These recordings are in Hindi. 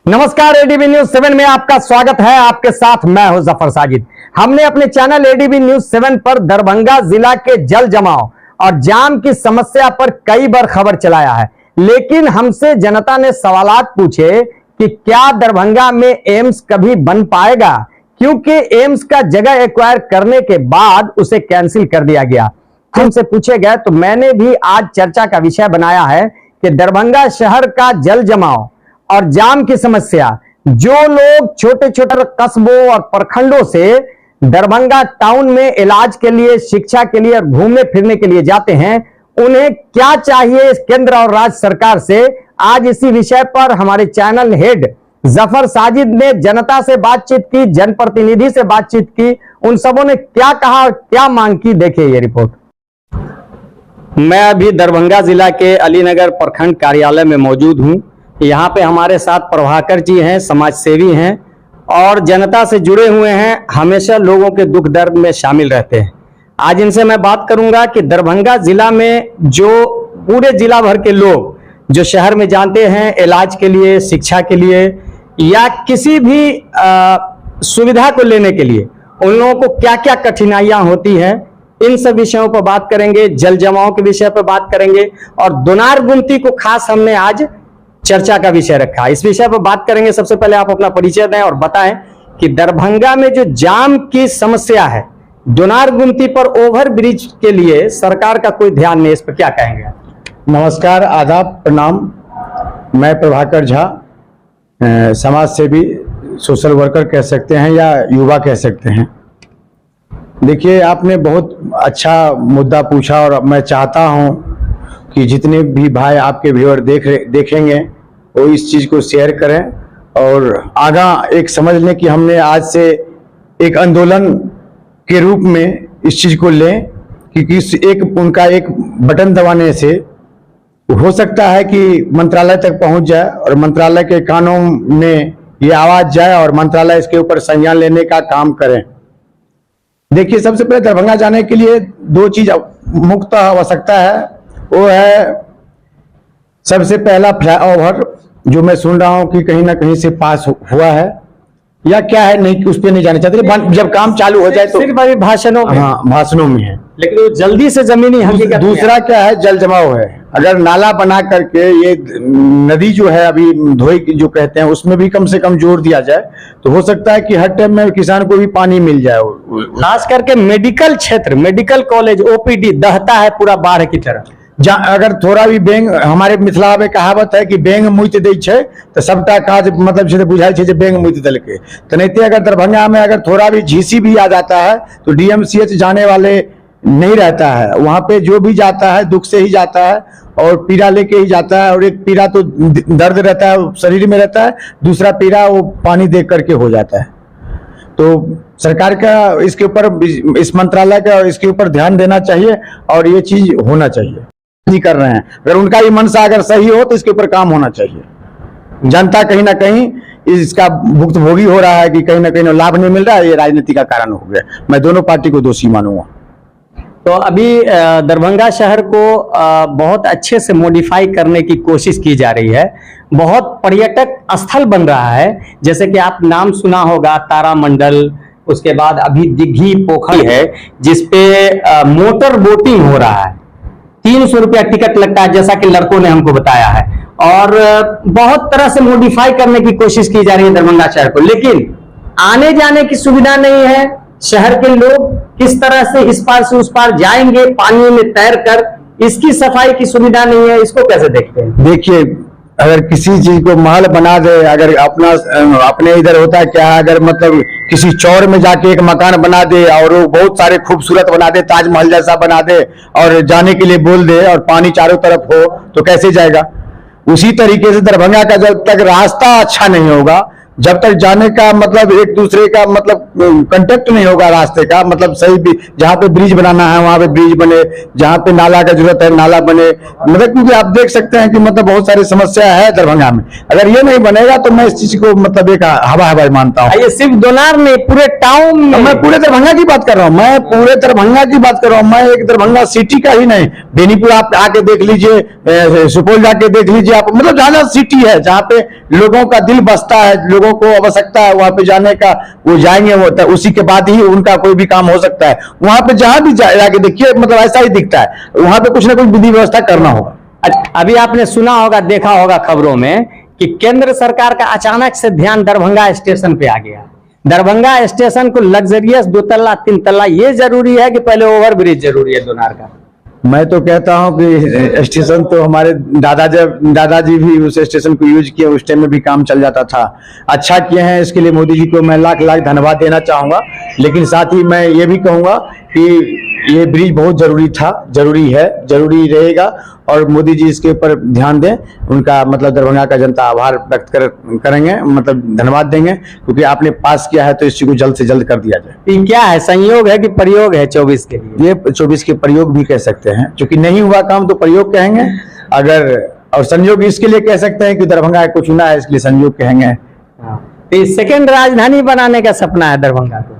नमस्कार, एडीबी न्यूज 7 में आपका स्वागत है। आपके साथ मैं हूं जफर साजिद। हमने अपने चैनल एडीबी न्यूज 7 पर दरभंगा जिला के जल जमाव और जाम की समस्या पर कई बार खबर चलाया है, लेकिन हमसे जनता ने सवालात पूछे कि क्या दरभंगा में एम्स कभी बन पाएगा, क्योंकि एम्स का जगह एक्वायर करने के बाद उसे कैंसिल कर दिया गया। हमसे पूछे गए तो मैंने भी आज चर्चा का विषय बनाया है कि दरभंगा शहर का जल जमाव और जाम की समस्या, जो लोग छोटे छोटे कस्बों और प्रखंडों से दरभंगा टाउन में इलाज के लिए, शिक्षा के लिए और घूमने फिरने के लिए जाते हैं, उन्हें क्या चाहिए इस केंद्र और राज्य सरकार से। आज इसी विषय पर हमारे चैनल हेड जफर साजिद ने जनता से बातचीत की, जनप्रतिनिधि से बातचीत की। उन सबों ने क्या कहा, क्या मांग की, देखिए ये रिपोर्ट। मैं अभी दरभंगा जिला के अलीनगर प्रखंड कार्यालय में मौजूद हूं। यहाँ पे हमारे साथ प्रभाकर जी हैं, समाज सेवी हैं और जनता से जुड़े हुए हैं, हमेशा लोगों के दुख दर्द में शामिल रहते हैं। आज इनसे मैं बात करूंगा कि दरभंगा जिला में जो पूरे जिला भर के लोग जो शहर में जानते हैं इलाज के लिए, शिक्षा के लिए या किसी भी सुविधा को लेने के लिए, उन लोगों को क्या क्या कठिनाइयां होती हैं, इन सब विषयों पर बात करेंगे। जल जमाव के विषय पर बात करेंगे और दोनार गुमती को खास हमने आज चर्चा का विषय रखा। इस विषय पर बात करेंगे। सबसे पहले आप अपना परिचय दें और बताएं कि दरभंगा में जो जाम की समस्या है, दोनार गुमती पर ओवर ब्रिज के लिए सरकार का कोई ध्यान नहीं, इस पर क्या कहेंगे? नमस्कार, आदाब, प्रणाम। मैं प्रभाकर झा, समाज सेवी, सोशल वर्कर कह सकते हैं या युवा कह सकते हैं। देखिए, आपने बहुत अच्छा मुद्दा पूछा और मैं चाहता हूं कि जितने भी भाई आपके व्यूअर देखेंगे वो इस चीज़ को शेयर करें और आगा एक समझ लें कि हमने आज से एक आंदोलन के रूप में इस चीज़ को लें कि उनका एक बटन दबाने से हो सकता है कि मंत्रालय तक पहुंच जाए और मंत्रालय के कानों में ये आवाज़ जाए और मंत्रालय इसके ऊपर संज्ञान लेने का काम करें। देखिए, सबसे पहले दरभंगा जाने के लिए दो चीज़ मुख्य आवश्यकता है। वो है सबसे पहला फ्लाईओवर, जो मैं सुन रहा हूं कि कहीं ना कहीं से पास हुआ है या क्या है, नहीं, उस पर नहीं जाना चाहते। जब काम चालू हो जाए तो सिर्फ अभी भाषणों में, हाँ, भाषणों में है, लेकिन वो जल्दी से जमीनी हकीकत। दूसरा क्या है, जल जमाव है। अगर नाला बना करके ये नदी जो है अभी धोई जो कहते हैं, उसमें भी कम से कम जोर दिया जाए तो हो सकता है कि हर टाइम में किसान को भी पानी मिल जाए। खास करके मेडिकल क्षेत्र, मेडिकल कॉलेज, ओपीडी दहता है पूरा बाढ़ की तरह। अगर थोड़ा भी बेंग, हमारे मिथिला में कहावत है कि बेंग मुइत दै छै तो सबटा काज मतलब से बुझाई छै जे बेंग मुइत देलकै। तो नहीं, अगर दरभंगा में अगर थोड़ा भी झीसी भी आ जाता है तो डीएमसीएच जाने वाले नहीं रहता है। वहां पे जो भी जाता है दुख से ही जाता है और पीड़ा लेके ही जाता है। और एक पीड़ा तो दर्द रहता है, शरीर में रहता है, दूसरा पीड़ा वो पानी देख करके हो जाता है। तो सरकार का इसके ऊपर, इस मंत्रालय का इसके ऊपर ध्यान देना चाहिए और ये चीज होना चाहिए। नहीं कर रहे हैं, अगर उनका ये मनसा अगर सही हो तो इसके ऊपर काम होना चाहिए। जनता कहीं ना कहीं इसका भुक्तभोगी हो रहा है कि कहीं ना कहीं लाभ नहीं मिल रहा है, ये राजनीति का कारण हो गया। मैं दोनों पार्टी को दोषी मानूंगा। तो अभी दरभंगा शहर को बहुत अच्छे से मॉडिफाई करने की कोशिश की जा रही है। बहुत पर्यटक स्थल बन रहा है, जैसे कि आप नाम सुना होगा तारामंडल, उसके बाद अभी दिघी पोखर है जिसपे मोटर बोटिंग हो रहा है। 300 रुपया टिकट लगता है, जैसा कि लड़कों ने हमको बताया है। और बहुत तरह से मॉडिफाई करने की कोशिश की जा रही है दरभंगा शहर को, लेकिन आने जाने की सुविधा नहीं है। शहर के लोग किस तरह से इस पार से उस पार जाएंगे पानी में तैर कर, इसकी सफाई की सुविधा नहीं है। इसको कैसे देखते हैं? देखिए, अगर किसी चीज को महल बना दे, अगर अपने इधर होता है क्या, अगर मतलब किसी चौर में जाके एक मकान बना दे और वो बहुत सारे खूबसूरत बना दे, ताजमहल जैसा बना दे और जाने के लिए बोल दे और पानी चारों तरफ हो तो कैसे जाएगा? उसी तरीके से दरभंगा का जब तक रास्ता अच्छा नहीं होगा जब तक जाने का मतलब एक दूसरे का मतलब कांटेक्ट नहीं होगा रास्ते का, मतलब सही भी जहाँ पे ब्रिज बनाना है वहां पे ब्रिज बने, जहाँ पे नाला का जरूरत है नाला बने, मतलब क्योंकि आप देख सकते हैं कि मतलब बहुत सारी समस्या है दरभंगा में। अगर ये नहीं बनेगा तो मैं इस चीज को मतलब एक हवा हवाई मानता हूँ। ये सिर्फ दोनार नहीं, पूरे टाउन में। मैं पूरे दरभंगा की बात कर रहा हूँ, मैं पूरे दरभंगा की बात कर रहा हूँ, मैं एक दरभंगा सिटी का ही नहीं, बेनीपुर आप आके देख लीजिए, सुपौल जाके देख लीजिए आप, मतलब जहाँ सिटी है जहाँ पे लोगों का दिल बसता है, लोगों को आवश्यकता है वहां पे जाने का, वो जाएंगे, वो उसी के बाद ही उनका कोई भी काम हो सकता है। वहां पे जहां भी जाके देखिए मतलब ऐसा ही दिखता है, वहां पे कुछ ना कुछ विधि व्यवस्था करना होगा। अभी आपने सुना होगा, देखा होगा खबरों में कि केंद्र सरकार का अचानक से ध्यान दरभंगा स्टेशन पे आ गया। दरभंगा स्टेशन को लग्जरियस 2 तल्ला 3 तल्ला ये जरूरी है कि पहले ओवर ब्रिज जरूरी है दोनार का? मैं तो कहता हूं कि स्टेशन तो हमारे दादाजी भी उस स्टेशन को यूज किए, उस टाइम में भी काम चल जाता था। अच्छा किए हैं, इसके लिए मोदी जी को मैं लाख लाख धन्यवाद देना चाहूंगा। लेकिन साथ ही मैं ये भी कहूंगा कि ये ब्रिज बहुत जरूरी था, जरूरी है, जरूरी रहेगा, और मोदी जी इसके ऊपर ध्यान दें। उनका मतलब दरभंगा का जनता आभार व्यक्त करेंगे, मतलब धन्यवाद देंगे, क्योंकि आपने पास किया है तो इस चीज को जल्द से जल्द कर दिया जाए। ये क्या है, संयोग है कि प्रयोग है 24 के लिए? ये 24 के प्रयोग भी कह सकते हैं, क्योंकि नहीं हुआ काम तो प्रयोग कहेंगे, अगर और संयोग इसके लिए कह सकते हैं कि दरभंगा को चुना है इसलिए संयोग कहेंगे। तो सेकेंड राजधानी बनाने का सपना है दरभंगा को,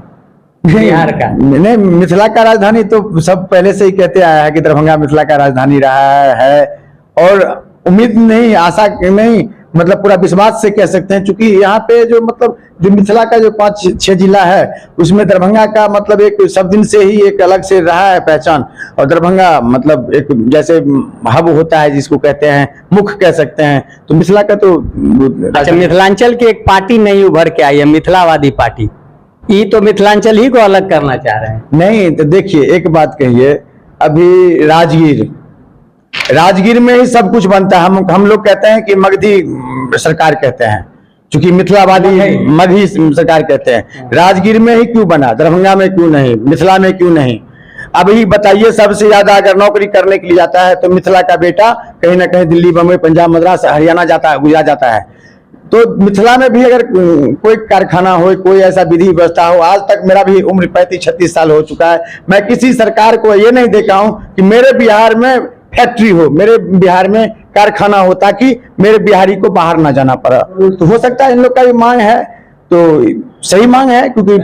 बिहार का? नहीं, मिथिला का राजधानी तो सब पहले से ही कहते आया है कि दरभंगा मिथिला का राजधानी रहा है, और उम्मीद नहीं, आशा नहीं, मतलब पूरा विश्वास से कह सकते हैं, क्योंकि यहाँ पे जो मतलब जो मिथिला का जो 5-6 जिला है उसमें दरभंगा का मतलब एक सब दिन से ही एक अलग से रहा है पहचान। और दरभंगा मतलब एक जैसे हब होता है जिसको कहते हैं, मुख्य कह सकते हैं, तो मिथिला का तो अच्छा, मिथिलांचल की एक पार्टी नहीं उभर के आई है, मिथिलावादी पार्टी, ये तो मिथिलांचल ही को अलग करना चाह रहे हैं। नहीं तो देखिए एक बात कहिए, अभी राजगीर में ही सब कुछ बनता है। हम लोग कहते हैं कि मगधी सरकार कहते हैं, क्योंकि मिथिलावादी मगही सरकार कहते हैं। राजगीर में ही क्यों बना, दरभंगा में क्यों नहीं, मिथिला में क्यों नहीं? अभी बताइए, सबसे ज्यादा अगर नौकरी करने के लिए जाता है तो मिथिला का बेटा कहीं ना कहीं दिल्ली, बम्बई, पंजाब, मद्रास, हरियाणा जाता है, गुजरात जाता है। तो मिथिला में भी अगर कोई कारखाना हो, कोई ऐसा विधि व्यवस्था हो, आज तक मेरा भी उम्र 35-36 साल हो चुका है, मैं किसी सरकार को ये नहीं देखा हूं कि मेरे बिहार में फैक्ट्री हो, मेरे बिहार में कारखाना हो, ताकि मेरे बिहारी को बाहर ना जाना पड़ा। तो हो सकता है इन लोग का भी मांग है, तो सही मांग है, क्योंकि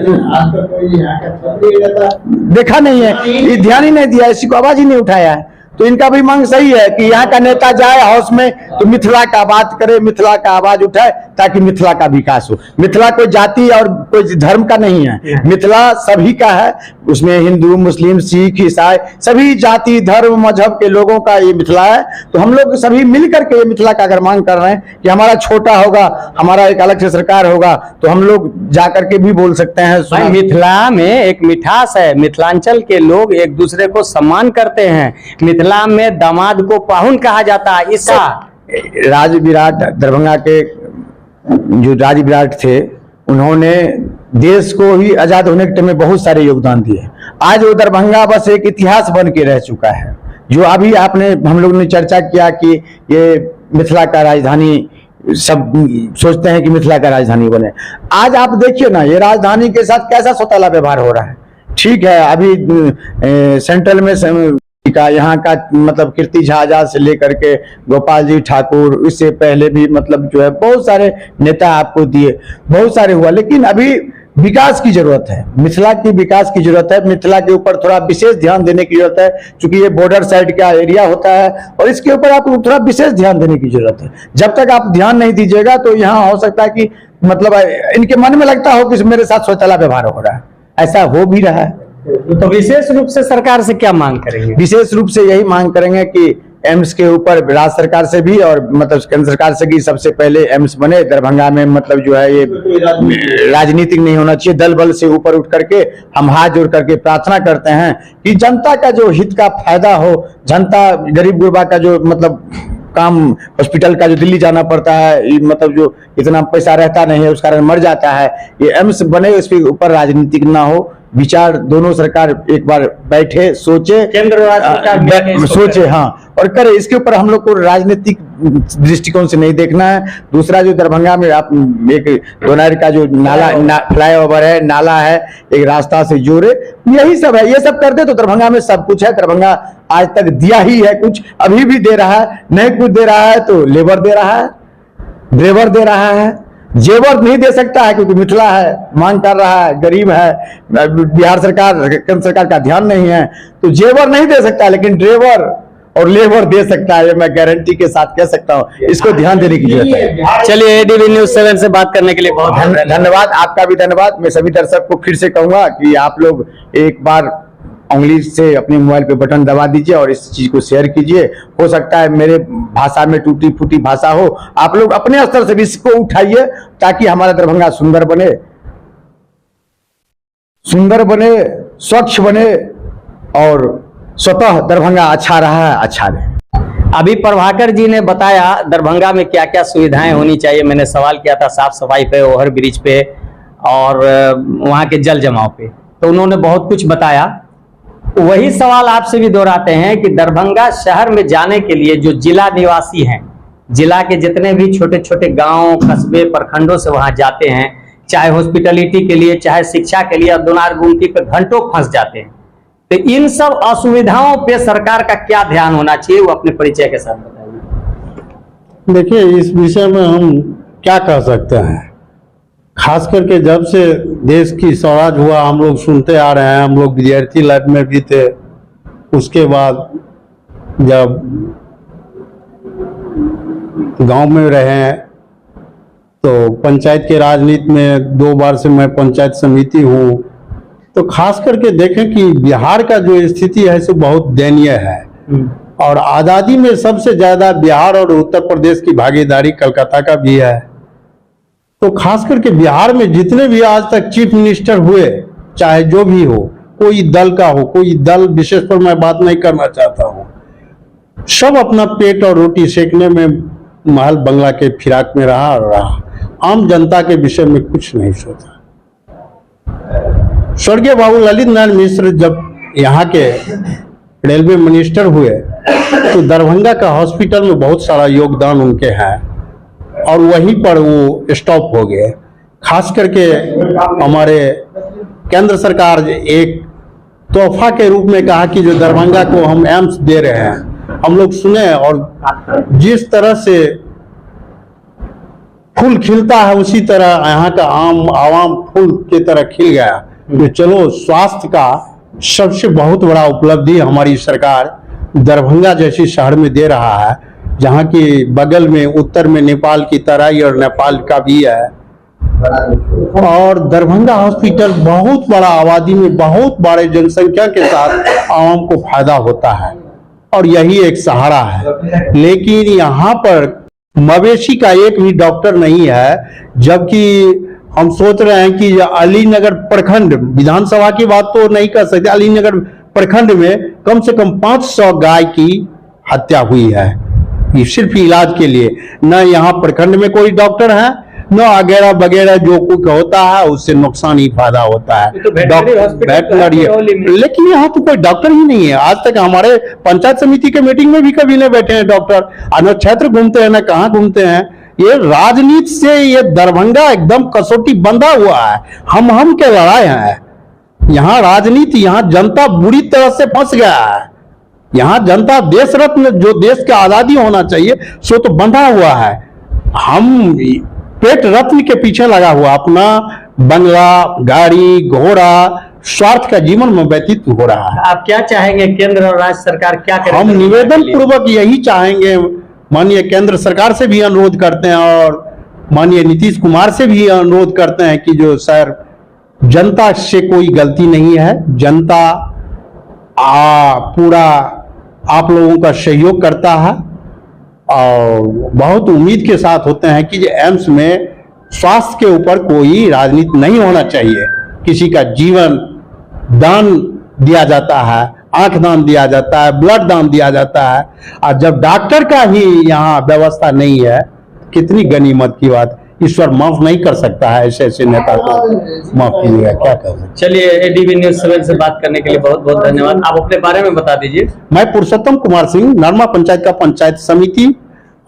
देखा नहीं है, ये ध्यान ही नहीं दिया, इसी को आवाज ही नहीं उठाया है। तो इनका भी मांग सही है कि यहाँ का नेता जाए हाउस में तो मिथिला का बात करे, मिथिला का आवाज उठाए, ताकि मिथिला का विकास हो। मिथिला कोई जाति और कोई धर्म का नहीं है, मिथिला सभी का है, उसमें हिंदू, मुस्लिम, सिख, ईसाई, सभी जाति, धर्म, मजहब के लोगों का ये मिथिला है। तो हम लोग सभी मिल करके ये मिथिला का अगर मांग कर रहे हैं कि हमारा छोटा होगा, हमारा एक अलग से सरकार होगा, तो हम लोग जाकर के भी बोल सकते हैं। मिथिला में एक मिठास है, मिथिलांचल के लोग एक दूसरे को सम्मान करते हैं। मिथिला में दामाद को पाहुन कहा जाता है। इसका राज विराट, दरभंगा के जो राज विराट थे, उन्होंने देश को ही आजाद होने के टाइम में बहुत सारे योगदान दिए। आज वो दरभंगा बस एक इतिहास बन के रह चुका है। जो अभी हम लोग ने चर्चा किया कि ये मिथिला का राजधानी, सब सोचते हैं कि मिथिला का राजधानी बने। आज आप देखिए ना, ये राजधानी के साथ कैसा सौतेला व्यवहार हो रहा है। ठीक है, अभी सेंट्रल में का यहाँ का मतलब कीर्ति झा से लेकर के गोपाल जी ठाकुर, इससे पहले भी मतलब जो है बहुत सारे नेता आपको दिए, बहुत सारे हुआ, लेकिन अभी विकास की जरूरत है, मिथिला की विकास की जरूरत है। मिथिला के ऊपर थोड़ा विशेष ध्यान देने की जरूरत है, क्योंकि ये बॉर्डर साइड का एरिया होता है और इसके ऊपर आपको थोड़ा विशेष ध्यान देने की जरूरत है। जब तक आप ध्यान नहीं दीजिएगा तो यहाँ हो सकता है कि मतलब इनके मन में लगता हो कि मेरे साथ शौचालय व्यवहार हो रहा है, ऐसा हो भी रहा है। तो विशेष रूप से सरकार से क्या मांग करेंगे? विशेष रूप से यही मांग करेंगे कि एम्स के ऊपर राज्य सरकार से भी और मतलब केंद्र सरकार से भी सबसे पहले एम्स बने दरभंगा में। मतलब जो है ये राजनीतिक नहीं होना चाहिए, दल बल से ऊपर उठ करके हम हाथ जोड़ करके प्रार्थना करते हैं कि जनता का जो हित का फायदा हो, जनता गरीब गुरबा का जो मतलब काम, हॉस्पिटल का जो दिल्ली जाना पड़ता है, मतलब जो इतना पैसा रहता नहीं है उस कारण मर जाता है, ये एम्स बने, इसके ऊपर राजनीतिक ना हो, विचार दोनों सरकार एक बार बैठे, सोचे, केंद्र और राज्य सरकार मिलके इसको सोचे, हाँ, और करे। इसके ऊपर हम लोग को राजनीतिक दृष्टिकोण से नहीं देखना है। दूसरा जो दरभंगा में आप एक दोनारी का जो फ्लाईओवर है, नाला है, एक रास्ता से जोड़े, यही सब है। ये सब कर दे तो दरभंगा में सब कुछ है। दरभंगा आज तक दिया ही है, कुछ अभी भी दे रहा है। नहीं कुछ दे रहा है तो लेबर दे रहा है, ड्राइवर दे रहा है, जेवर नहीं दे सकता है क्योंकि मिथिला है, मांग कर रहा है, गरीब है, बिहार सरकार, केंद्र सरकार का ध्यान नहीं है, तो जेवर नहीं दे सकता, लेकिन ड्राइवर और लेबर दे सकता है। मैं गारंटी के साथ कह सकता हूं, इसको ध्यान देने की जरूरत है। चलिए, एडीबी न्यूज 7 से बात करने के लिए बहुत धन्यवाद। आपका भी धन्यवाद। मैं सभी दर्शक को फिर से कहूंगा कि आप लोग एक बार उंगली से अपने मोबाइल पे बटन दबा दीजिए और इस चीज को शेयर कीजिए। हो सकता है मेरे भाषा में टूटी फूटी भाषा हो, आप लोग अपने स्तर से भी इसको उठाइए ताकि हमारा दरभंगा सुंदर बने, स्वच्छ बने और स्वतः दरभंगा अच्छा रहा है, अच्छा रहे। अभी प्रभाकर जी ने बताया दरभंगा में क्या क्या सुविधाएं होनी चाहिए। मैंने सवाल किया था साफ सफाई पे, ओवर ब्रिज पे और वहां के जल जमाव पे, तो उन्होंने बहुत कुछ बताया। वही सवाल आपसे भी दोहराते हैं कि दरभंगा शहर में जाने के लिए जो जिला निवासी हैं, जिला के जितने भी छोटे छोटे गांव, कस्बे, प्रखंडों से वहां जाते हैं, चाहे हॉस्पिटलिटी के लिए, चाहे शिक्षा के लिए, दोनार गुमटी पे घंटों फंस जाते हैं। तो इन सब असुविधाओं पे सरकार का क्या ध्यान होना चाहिए, वो अपने परिचय के साथ बताइए। देखिए, इस विषय में हम क्या कह सकते हैं। खास करके जब से देश की स्वराज हुआ हम लोग सुनते आ रहे हैं, हम लोग विद्यार्थी लाइफ में भी थे, उसके बाद जब गांव में रहे तो पंचायत के राजनीति में 2 बार से मैं पंचायत समिति हूँ, तो खास करके देखें कि बिहार का जो स्थिति है सो बहुत दयनीय है। और आज़ादी में सबसे ज़्यादा बिहार और उत्तर प्रदेश की भागीदारी कलकत्ता का भी है। तो खास करके बिहार में जितने भी आज तक चीफ मिनिस्टर हुए, चाहे जो भी हो, कोई दल का हो, कोई दल विशेष पर मैं बात नहीं करना चाहता हूँ, सब अपना पेट और रोटी सेकने में महल बंगला के फिराक में रहा और रहा। आम जनता के विषय में कुछ नहीं सोचा। स्वर्गीय बाबू ललित नारायण मिश्र जब यहाँ के रेलवे मिनिस्टर हुए तो दरभंगा का हॉस्पिटल में बहुत सारा योगदान उनके हैं और वहीं पर वो स्टॉप हो गए। खास करके हमारे केंद्र सरकार एक तोहफा के रूप में कहा कि जो दरभंगा को हम एम्स दे रहे हैं, हम लोग सुने और जिस तरह से फूल खिलता है उसी तरह यहाँ का आवाम फूल की तरह खिल गया। तो चलो, स्वास्थ्य का सबसे बहुत बड़ा उपलब्धि हमारी सरकार दरभंगा जैसी शहर में दे रहा है, जहाँ की बगल में उत्तर में नेपाल की तराई और नेपाल का भी है। और दरभंगा हॉस्पिटल बहुत बड़ा आबादी में बहुत बड़े जनसंख्या के साथ आवाम को फायदा होता है और यही एक सहारा है। लेकिन यहाँ पर मवेशी का एक भी डॉक्टर नहीं है, जबकि हम सोच रहे हैं कि अलीनगर प्रखंड, विधानसभा की बात तो नहीं कर सकते, अलीनगर प्रखंड में कम से कम 500 गाय की हत्या हुई है सिर्फ इलाज के लिए। न यहाँ प्रखंड में कोई डॉक्टर है, न वगैरह वगैरह जो कुछ होता है उससे नुकसान ही फायदा होता है। वेटनरी, लेकिन यहाँ तो कोई डॉक्टर ही नहीं है। आज तक हमारे पंचायत समिति के मीटिंग में भी कभी नहीं बैठे हैं डॉक्टर, न क्षेत्र घूमते हैं, न कहाँ घूमते हैं। ये राजनीति से ये दरभंगा एकदम कसौटी बंधा हुआ है, हम के लड़ाई है। यहाँ राजनीति, यहाँ जनता बुरी तरह से फंस गया है। यहाँ जनता देश रत्न जो देश का आजादी होना चाहिए सो तो बंधा हुआ है। हम पेट रत्न के पीछे लगा हुआ, अपना बंगला, गाड़ी, घोड़ा, स्वार्थ का जीवन में व्यतीत हो रहा है। आप क्या चाहेंगे, केंद्र और राज्य सरकार क्या करे? हम निवेदन पूर्वक यही चाहेंगे, माननीय केंद्र सरकार से भी अनुरोध करते हैं और माननीय नीतीश कुमार से भी अनुरोध करते हैं कि जो सर, जनता से कोई गलती नहीं है, जनता पूरा आप लोगों का सहयोग करता है और बहुत उम्मीद के साथ होते हैं कि एम्स में स्वास्थ्य के ऊपर कोई राजनीति नहीं होना चाहिए। किसी का जीवन दान दिया जाता है, आंख दान दिया जाता है, ब्लड दान दिया जाता है, और जब डॉक्टर का ही यहाँ व्यवस्था नहीं है, कितनी गनीमत की बात। ईश्वर माफ नहीं कर सकता है, ऐसे ऐसे नेता को माफ कीजिएगा, क्या कर सकते। चलिए, एडीबी न्यूज 7 से बात करने के लिए बहुत बहुत धन्यवाद। आप अपने बारे में बता दीजिए। मैं पुरुषोत्तम कुमार सिंह, नरमा पंचायत का पंचायत समिति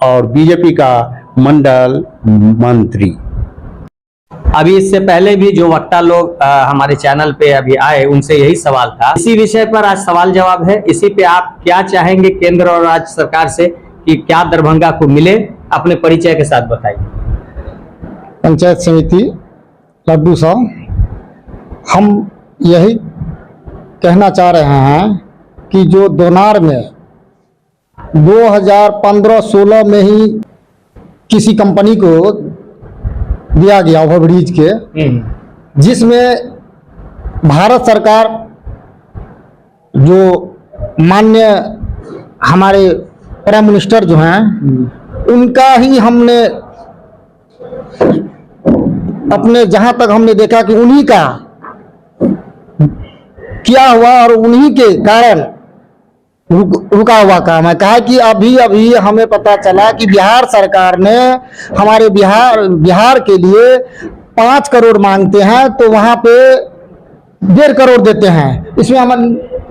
और बीजेपी का मंडल मंत्री। अभी इससे पहले भी जो वक्ता लोग हमारे चैनल पे अभी आए, उनसे यही सवाल था। इसी विषय पर आज सवाल जवाब है। इसी पे आप क्या चाहेंगे केंद्र और राज्य सरकार से कि क्या दरभंगा को मिले? अपने परिचय के साथ बताइए। पंचायत समिति लड्डू साहब, हम यही कहना चाह रहे हैं कि जो दोनार में 2015-16 में ही किसी कंपनी को दिया गया ओवरब्रिज के, जिसमें भारत सरकार जो माननीय हमारे प्राइम मिनिस्टर जो हैं, उनका ही हमने अपने जहां तक हमने देखा कि उन्हीं का किया हुआ और उन्हीं के कारण रुका हुआ काम है। कहा कि अभी अभी हमें पता चला कि बिहार सरकार ने हमारे बिहार के लिए 5 करोड़ मांगते हैं, तो वहां पे 1.5 करोड़ देते हैं। इसमें हम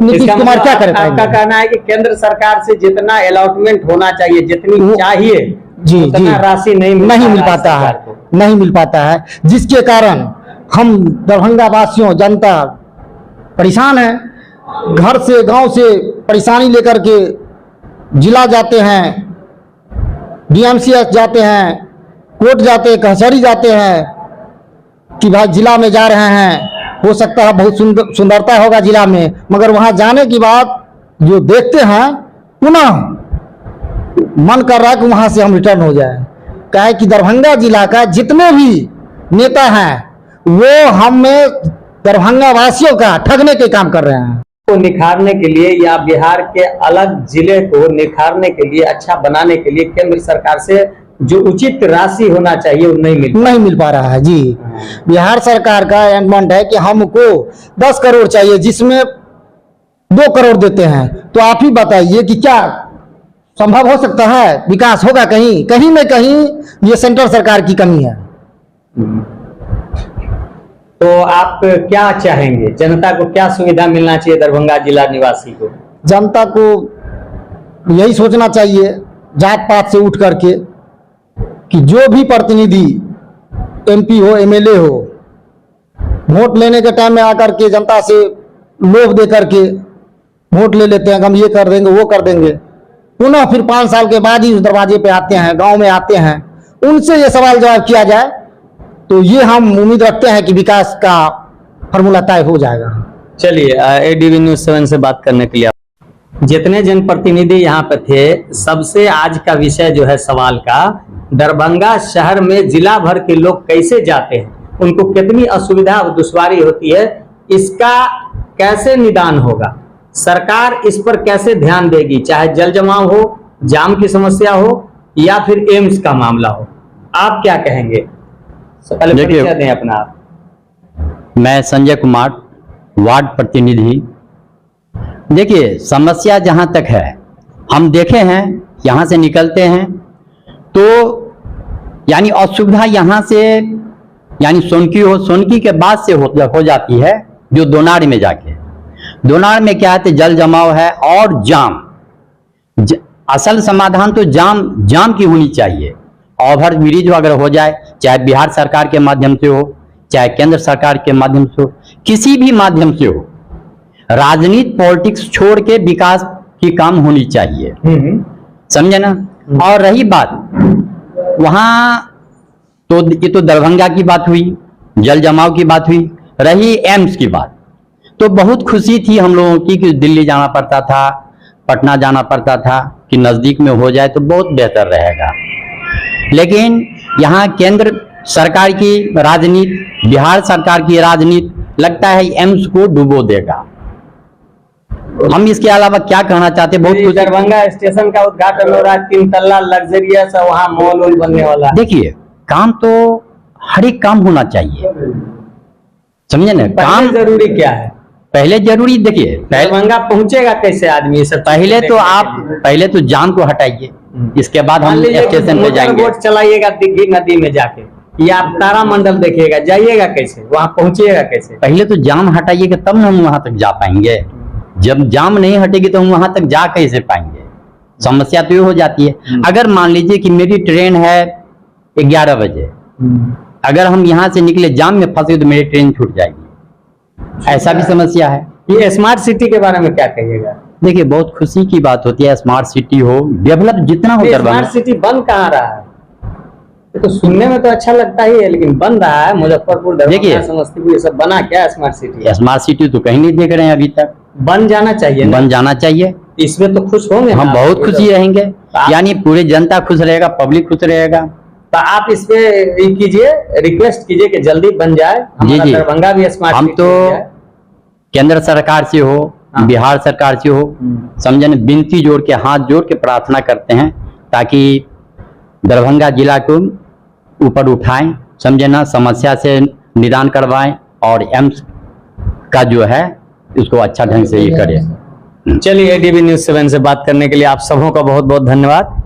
नीतीश कुमार क्या करें? आपका कहना है कि केंद्र सरकार से जितना अलॉटमेंट होना चाहिए, जितनी चाहिए, जी उतना राशि नहीं मिल पाता है, नहीं मिल पाता है, जिसके कारण हम दरभंगा वासियों जनता परेशान है। घर से गांव से परेशानी लेकर के जिला जाते हैं, डीएमसीएच जाते हैं, कोर्ट जाते हैं, कचहरी जाते हैं कि भाई जिला में जा रहे हैं, हो सकता है बहुत सुंदरता होगा जिला में, मगर वहां जाने की बाद जो देखते हैं पुनः मन कर रहा है कि वहां से हम रिटर्न हो जाए। क्या है कि दरभंगा जिला का जितने भी नेता हैं वो हमें दरभंगा वासियों का ठगने के काम कर रहे हैं। को निखारने के लिए या बिहार के अलग जिले को निखारने के लिए, अच्छा बनाने के लिए केंद्र सरकार से जो उचित राशि होना चाहिए वो नहीं मिल पा रहा है। जी, बिहार सरकार का एडमेंट है कि हमको 10 करोड़ चाहिए, जिसमें 2 करोड़ देते हैं। तो आप ही बताइए कि क्या संभव हो सकता है? विकास होगा कहीं? कहीं न कहीं ये सेंट्रल सरकार की कमी है। तो आप क्या चाहेंगे? जनता को क्या सुविधा मिलना चाहिए दरभंगा जिला निवासी को? जनता को यही सोचना चाहिए जात पात से उठ करके कि जो भी प्रतिनिधि एमपी हो, एमएलए हो, वोट लेने के टाइम में आकर के जनता से लोभ दे करके वोट ले लेते हैं कि हम ये कर देंगे, वो कर देंगे। पुनः फिर 5 साल के बाद ही उस दरवाजे पे आते हैं, गांव में आते हैं, उनसे ये सवाल जवाब किया जाए तो ये हम उम्मीद रखते हैं कि विकास का फॉर्मूला तय हो जाएगा। चलिए, एडीबी न्यूज 7 से बात करने के लिए जितने जनप्रतिनिधि यहाँ पे थे, सबसे आज का विषय जो है सवाल का, दरभंगा शहर में जिला भर के लोग कैसे जाते हैं, उनको कितनी असुविधा और दुश्वारी होती है, इसका कैसे निदान होगा? सरकार इस पर कैसे ध्यान देगी? चाहे जल जमाव हो, जाम की समस्या हो या फिर एम्स का मामला हो, आप क्या कहेंगे? पहले परिचय दें अपना आप। मैं संजय कुमार, वार्ड प्रतिनिधि। देखिए, समस्या जहां तक है, हम देखे हैं, यहां से निकलते हैं तो यानी असुविधा यहां से यानी सोनकी हो, सोनकी के बाद से हो जाती है जो दोनार में जाके। दोनार में क्या है, जल जमाव है और जाम। असल समाधान तो जाम की होनी चाहिए। ओवर ब्रिज अगर हो जाए, चाहे बिहार सरकार के माध्यम से हो, चाहे केंद्र सरकार के माध्यम से हो, किसी भी माध्यम से हो, राजनीति पॉलिटिक्स छोड़ के विकास की काम होनी चाहिए। समझे ना? और रही बात वहां, तो ये तो दरभंगा की बात हुई, जल जमाव की बात हुई, रही एम्स की बात। तो बहुत खुशी थी हम लोगों की कि दिल्ली जाना पड़ता था, पटना जाना पड़ता था, कि नजदीक में हो जाए तो बहुत बेहतर रहेगा। लेकिन यहाँ केंद्र सरकार की राजनीति, बिहार सरकार की राजनीति लगता है एम्स को डुबो देगा। हम इसके अलावा क्या कहना चाहते हैं? बहुत दरभंगा स्टेशन का उद्घाटन हो रहा है, 3 तल्ला लग्जरियस, वहाँ मॉल बनने वाला है। देखिए, काम तो हर एक काम होना चाहिए, समझे ना? काम जरूरी क्या है? पहले जरूरी देखिए, दरभंगा पहुंचेगा कैसे आदमी? सब पहले तो जाम को हटाइए, इसके बाद हम स्टेशन पे जाएंगे। वोट चलाइएगा दिग्घी नदी में जाके, या आप तारामंडल देखिएगा, जाइएगा कैसे, वहां पहुंचिएगा कैसे? पहले तो जाम हटाइएगा तब ना हम वहां तक जा पाएंगे। जब जाम नहीं हटेगी तो हम वहां तक जा कैसे पाएंगे? समस्या तो ये हो जाती है। अगर मान लीजिए कि मेरी ट्रेन है 11 बजे, अगर हम यहाँ से निकले जाम में फंसे तो मेरी ट्रेन छूट जाएगी, ऐसा भी समस्या है। ये स्मार्ट सिटी के बारे में क्या कहिएगा? देखिए बहुत खुशी की बात होती है, स्मार्ट सिटी हो, डेवलप जितना हो स्मार्ट दरभंगा। सिटी बन कहाँ रहा है? ये तो सुनने में तो अच्छा लगता ही है, लेकिन बन रहा है मुजफ्फरपुर, देखिए, दरभंगा, समस्तीपुर, ये सब बना क्या है स्मार्ट सिटी? स्मार्ट सिटी तो कहीं नहीं देख रहे हैं अभी तक। बन जाना चाहिए ना? बन जाना चाहिए, इसमें तो खुश होंगे हम ना? बहुत खुशी रहेंगे। आप- यानी पूरी जनता खुश रहेगा, पब्लिक खुश रहेगा। तो आप इस पे ये कीजिए, रिक्वेस्ट कीजिए कि जल्दी बन जाए, हमारा जी। दरभंगा भी स्मार्ट हम सिटी तो बन जाए। केंद्र सरकार से हो, हाँ। बिहार सरकार से हो, समझे न, विनती जोड़ के, हाथ जोड़ के प्रार्थना करते हैं ताकि दरभंगा जिला को ऊपर उठाएं, समझे ना, समस्या से निदान करवाएं और एम्स का जो है इसको अच्छा ढंग से ये करें। चलिए, एडीबी न्यूज 7 से बात करने के लिए आप सबों का बहुत बहुत धन्यवाद।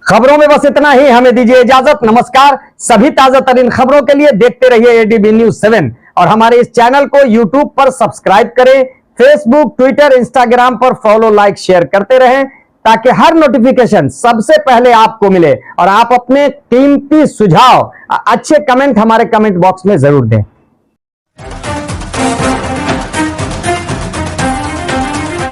खबरों में बस इतना ही, हमें दीजिए इजाजत। नमस्कार। सभी ताजा तरीन खबरों के लिए देखते रहिए एडीबी न्यूज 7 और हमारे इस चैनल को यूट्यूब पर सब्सक्राइब करें, फेसबुक, ट्विटर, इंस्टाग्राम पर फॉलो, लाइक, शेयर करते रहें ताकि हर नोटिफिकेशन सबसे पहले आपको मिले और आप अपने कीमती सुझाव, अच्छे कमेंट हमारे कमेंट बॉक्स में जरूर दें।